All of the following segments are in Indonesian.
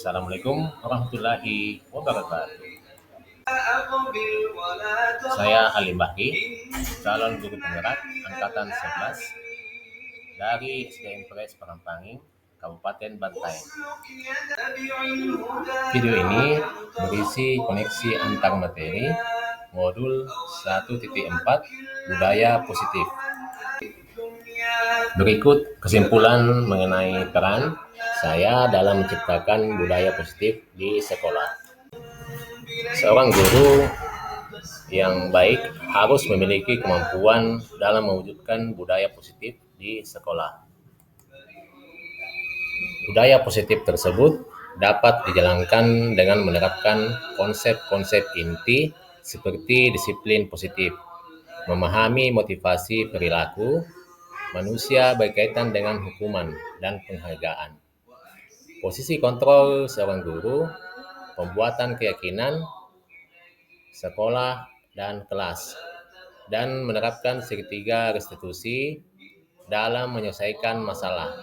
Assalamualaikum warahmatullahi wabarakatuh. Saya Ali Bahki, calon guru penggerak angkatan 11 dari SDN Pres Parampanging, Kabupaten Bantaeng. Video ini berisi koneksi antar materi modul 1.4 budaya positif. Berikut kesimpulan mengenai peran saya dalam menciptakan budaya positif di sekolah. Seorang guru yang baik harus memiliki kemampuan dalam mewujudkan budaya positif di sekolah. Budaya positif tersebut dapat dijalankan dengan menerapkan konsep-konsep inti seperti disiplin positif, memahami motivasi perilaku manusia berkaitan dengan hukuman dan penghargaan. Posisi kontrol seorang guru, pembuatan keyakinan, sekolah, dan kelas, dan menerapkan segitiga restitusi dalam menyelesaikan masalah.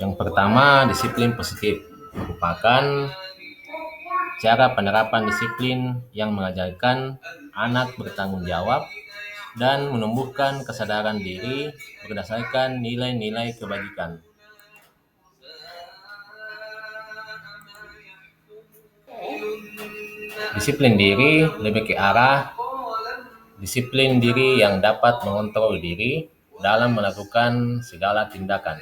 Yang pertama, disiplin positif merupakan cara penerapan disiplin yang mengajarkan anak bertanggung jawab dan menumbuhkan kesadaran diri berdasarkan nilai-nilai kebajikan. Disiplin diri lebih ke arah disiplin diri yang dapat mengontrol diri dalam melakukan segala tindakan.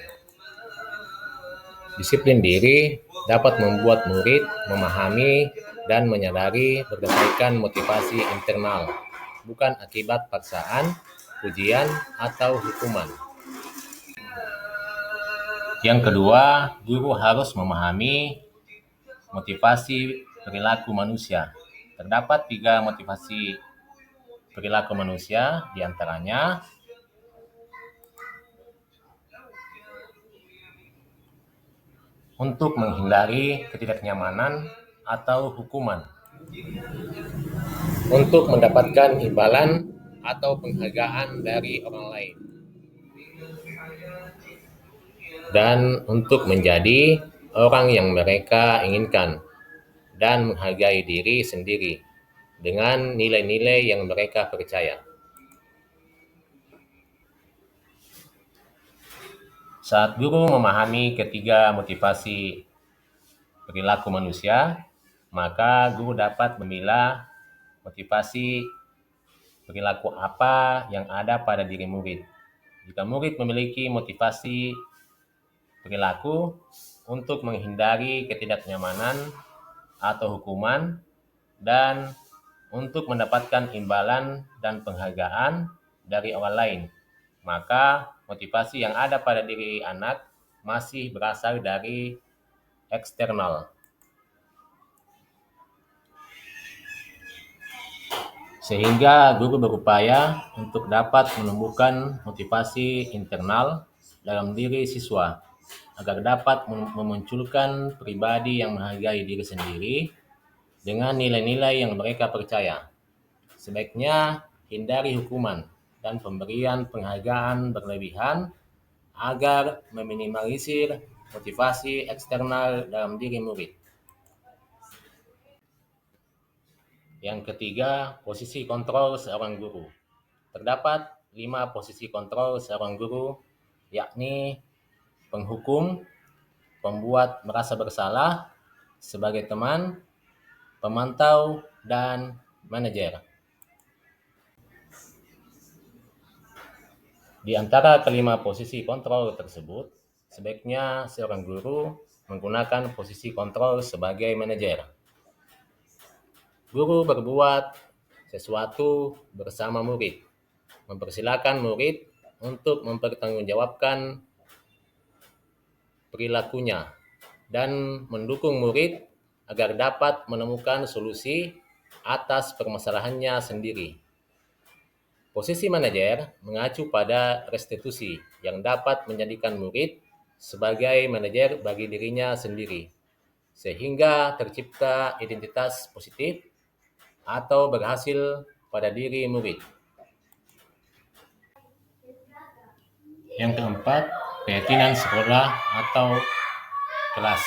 Disiplin diri dapat membuat murid memahami dan menyadari berdasarkan motivasi internal, bukan akibat paksaan, pujian, atau hukuman. Yang kedua, guru harus memahami motivasi perilaku manusia. Terdapat 3 motivasi perilaku manusia, diantaranya untuk menghindari ketidaknyamanan atau hukuman, untuk mendapatkan imbalan atau penghargaan dari orang lain, dan untuk menjadi orang yang mereka inginkan dan menghargai diri sendiri dengan nilai-nilai yang mereka percaya. Saat guru memahami ketiga motivasi perilaku manusia, maka guru dapat memilah motivasi perilaku apa yang ada pada diri murid. Jika murid memiliki motivasi perilaku untuk menghindari ketidaknyamanan atau hukuman dan untuk mendapatkan imbalan dan penghargaan dari orang lain, maka motivasi yang ada pada diri anak masih berasal dari eksternal. Sehingga guru berupaya untuk dapat menumbuhkan motivasi internal dalam diri siswa agar dapat memunculkan pribadi yang menghargai diri sendiri dengan nilai-nilai yang mereka percaya. Sebaiknya hindari hukuman dan pemberian penghargaan berlebihan agar meminimalisir motivasi eksternal dalam diri murid. Yang ketiga, posisi kontrol seorang guru. Terdapat 5 posisi kontrol seorang guru, yakni penghukum, pembuat merasa bersalah, sebagai teman, pemantau, dan manajer. Di antara kelima posisi kontrol tersebut, sebaiknya seorang guru menggunakan posisi kontrol sebagai manajer. Guru berbuat sesuatu bersama murid, mempersilakan murid untuk mempertanggungjawabkan perilakunya, dan mendukung murid agar dapat menemukan solusi atas permasalahannya sendiri. Posisi manajer mengacu pada restitusi yang dapat menjadikan murid sebagai manajer bagi dirinya sendiri, sehingga tercipta identitas positif atau berhasil pada diri murid. Yang keempat, keyakinan sekolah atau kelas.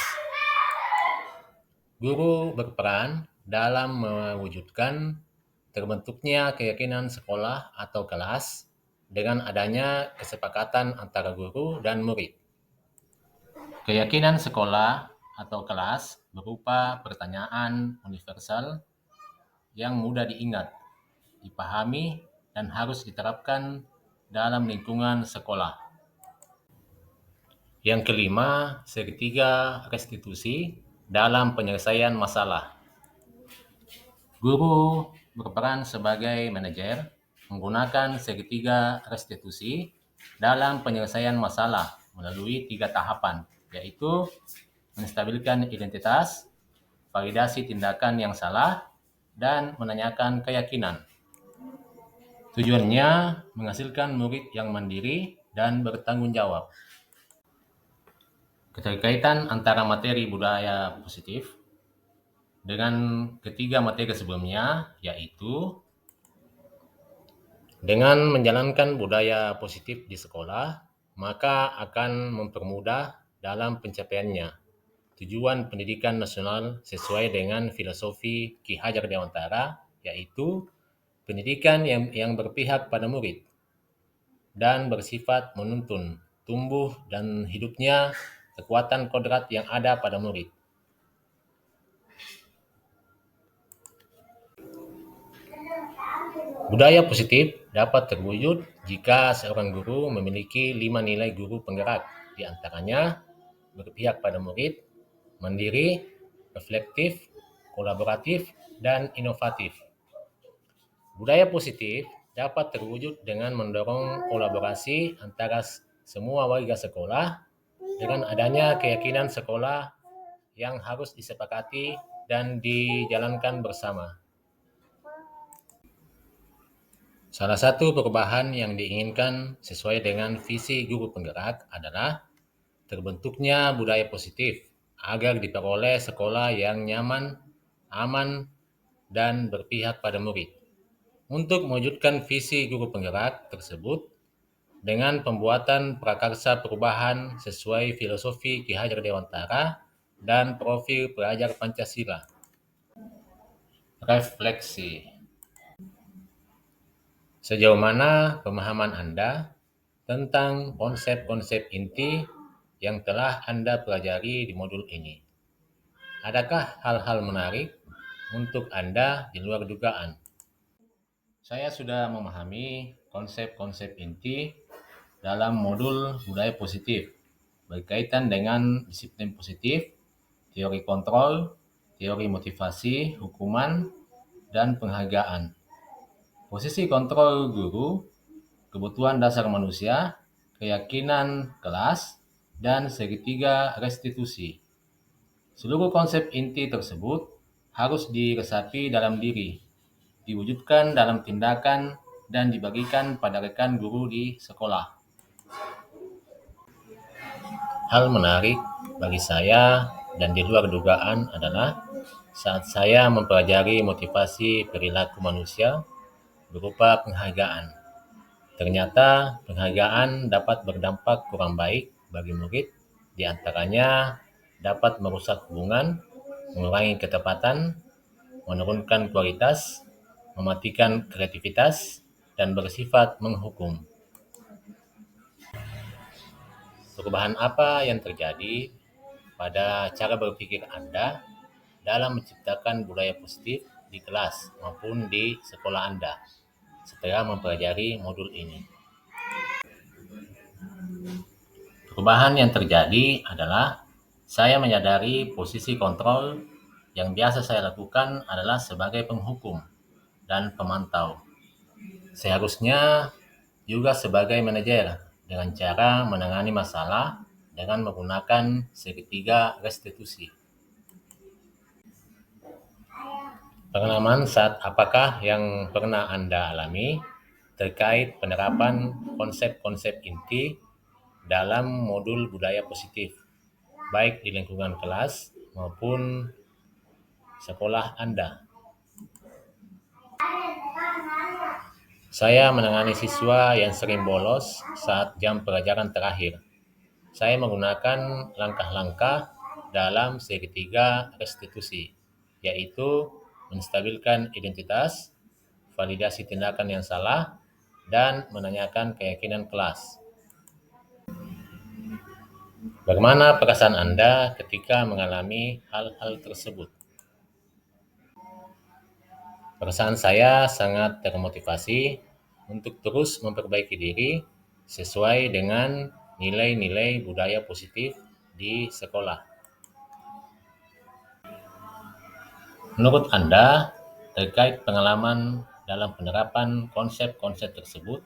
Guru berperan dalam mewujudkan terbentuknya keyakinan sekolah atau kelas dengan adanya kesepakatan antara guru dan murid. Keyakinan sekolah atau kelas berupa pertanyaan universal yang mudah diingat, dipahami, dan harus diterapkan dalam lingkungan sekolah. Yang kelima, segitiga restitusi dalam penyelesaian masalah. Guru berperan sebagai manajer menggunakan segitiga restitusi dalam penyelesaian masalah melalui 3 tahapan, yaitu menstabilkan identitas, validasi tindakan yang salah, dan menanyakan keyakinan. Tujuannya menghasilkan murid yang mandiri dan bertanggung jawab. Keterkaitan antara materi budaya positif dengan ketiga materi sebelumnya, yaitu dengan menjalankan budaya positif di sekolah, maka akan mempermudah dalam pencapaiannya tujuan pendidikan nasional sesuai dengan filosofi Ki Hajar Dewantara, yaitu pendidikan yang berpihak pada murid dan bersifat menuntun tumbuh dan hidupnya kekuatan kodrat yang ada pada murid. Budaya positif dapat terwujud jika seorang guru memiliki 5 nilai guru penggerak, di antaranya berpihak pada murid, mandiri, reflektif, kolaboratif, dan inovatif. Budaya positif dapat terwujud dengan mendorong kolaborasi antara semua warga sekolah dengan adanya keyakinan sekolah yang harus disepakati dan dijalankan bersama. Salah satu perubahan yang diinginkan sesuai dengan visi guru penggerak adalah terbentuknya budaya positif agar diperoleh sekolah yang nyaman, aman, dan berpihak pada murid. Untuk mewujudkan visi guru penggerak tersebut dengan pembuatan prakarsa perubahan sesuai filosofi Ki Hajar Dewantara dan profil pelajar Pancasila. Refleksi. Sejauh mana pemahaman Anda tentang konsep-konsep inti yang telah Anda pelajari di modul ini? Adakah hal-hal menarik untuk Anda di luar dugaan? Saya sudah memahami konsep-konsep inti dalam modul budaya positif berkaitan dengan disiplin positif, teori kontrol, teori motivasi, hukuman, dan penghargaan. Posisi kontrol guru, kebutuhan dasar manusia, keyakinan kelas, dan segitiga restitusi. Seluruh konsep inti tersebut harus diresapi dalam diri, diwujudkan dalam tindakan, dan dibagikan pada rekan guru di sekolah. Hal menarik bagi saya dan di luar dugaan adalah saat saya mempelajari motivasi perilaku manusia berupa penghargaan. Ternyata penghargaan dapat berdampak kurang baik bagi murid, di antaranya dapat merusak hubungan, mengurangi ketepatan, menurunkan kualitas, mematikan kreativitas, dan bersifat menghukum. Perubahan apa yang terjadi pada cara berpikir Anda dalam menciptakan budaya positif di kelas maupun di sekolah Anda setelah mempelajari modul ini? Perubahan yang terjadi adalah saya menyadari posisi kontrol yang biasa saya lakukan adalah sebagai penghukum dan pemantau. Seharusnya juga sebagai manajer dengan cara menangani masalah dengan menggunakan segitiga restitusi. Pengalaman saat apakah yang pernah Anda alami terkait penerapan konsep-konsep inti dalam modul budaya positif, baik di lingkungan kelas maupun sekolah Anda? Saya menangani siswa yang sering bolos saat jam pelajaran terakhir. saya menggunakan langkah-langkah dalam segitiga restitusi, yaitu menstabilkan identitas, validasi tindakan yang salah, dan menanyakan keyakinan kelas. Bagaimana perasaan Anda ketika mengalami hal-hal tersebut? Perasaan saya sangat termotivasi untuk terus memperbaiki diri sesuai dengan nilai-nilai budaya positif di sekolah. Menurut Anda, terkait pengalaman dalam penerapan konsep-konsep tersebut,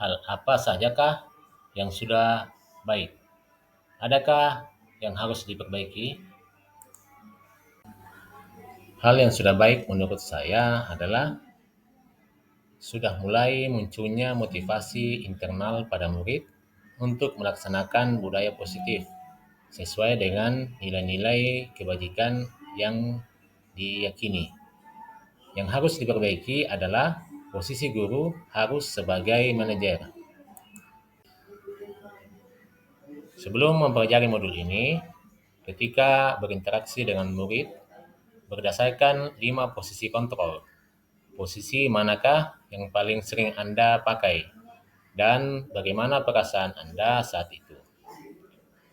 hal apa sajakah yang sudah baik? Adakah yang harus diperbaiki? Hal yang sudah baik menurut saya adalah sudah mulai munculnya motivasi internal pada murid untuk melaksanakan budaya positif sesuai dengan nilai-nilai kebajikan yang diyakini. Yang harus diperbaiki adalah posisi guru harus sebagai manajer. Sebelum mempelajari modul ini, ketika berinteraksi dengan murid, berdasarkan 5 posisi kontrol. Posisi manakah yang paling sering Anda pakai? Dan bagaimana perasaan Anda saat itu?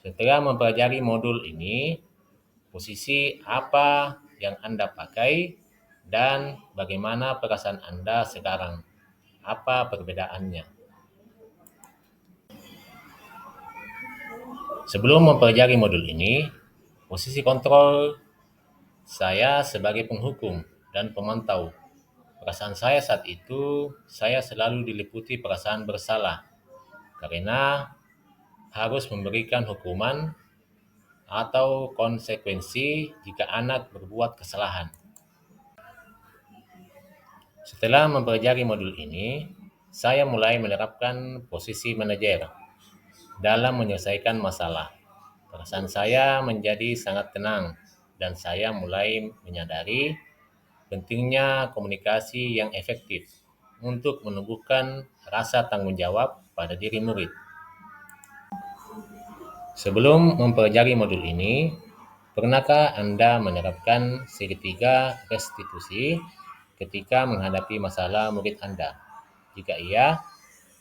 Setelah mempelajari modul ini, posisi apa yang Anda pakai dan bagaimana perasaan Anda sekarang? Apa perbedaannya? Sebelum mempelajari modul ini, posisi kontrol saya sebagai penghukum dan pemantau. Perasaan saya saat itu, saya selalu diliputi perasaan bersalah karena harus memberikan hukuman atau konsekuensi jika anak berbuat kesalahan. Setelah mempelajari modul ini, saya mulai menerapkan posisi manajer dalam menyelesaikan masalah. Perasaan saya menjadi sangat tenang dan saya mulai menyadari pentingnya komunikasi yang efektif untuk menumbuhkan rasa tanggung jawab pada diri murid. Sebelum mempelajari modul ini, pernahkah Anda menerapkan segitiga restitusi ketika menghadapi masalah murid Anda? Jika iya,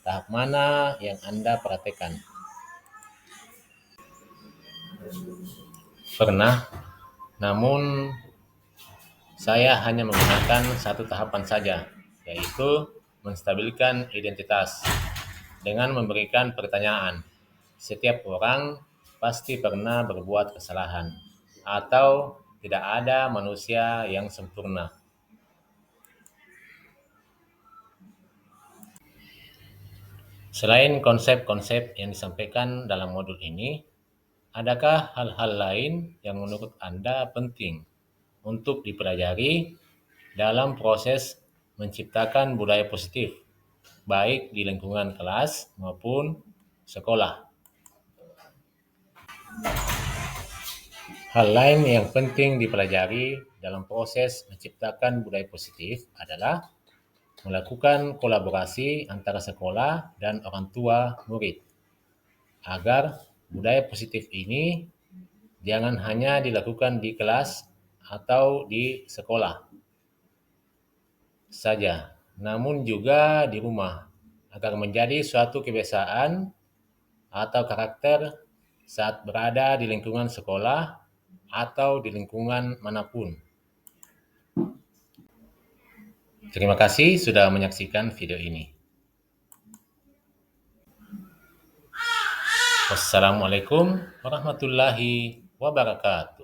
tahap mana yang Anda perhatikan? Pernah, namun saya hanya menggunakan satu tahapan saja, yaitu menstabilkan identitas dengan memberikan pertanyaan. Setiap orang pasti pernah berbuat kesalahan, atau tidak ada manusia yang sempurna. Selain konsep-konsep yang disampaikan dalam modul ini, adakah hal-hal lain yang menurut Anda penting untuk dipelajari dalam proses menciptakan budaya positif, baik di lingkungan kelas maupun sekolah? Hal lain yang penting dipelajari dalam proses menciptakan budaya positif adalah melakukan kolaborasi antara sekolah dan orang tua murid, agar budaya positif ini jangan hanya dilakukan di kelas atau di sekolah saja, namun juga di rumah, agar menjadi suatu kebiasaan atau karakter saat berada di lingkungan sekolah atau di lingkungan manapun. Terima kasih sudah menyaksikan video ini. Wassalamualaikum warahmatullahi wabarakatuh.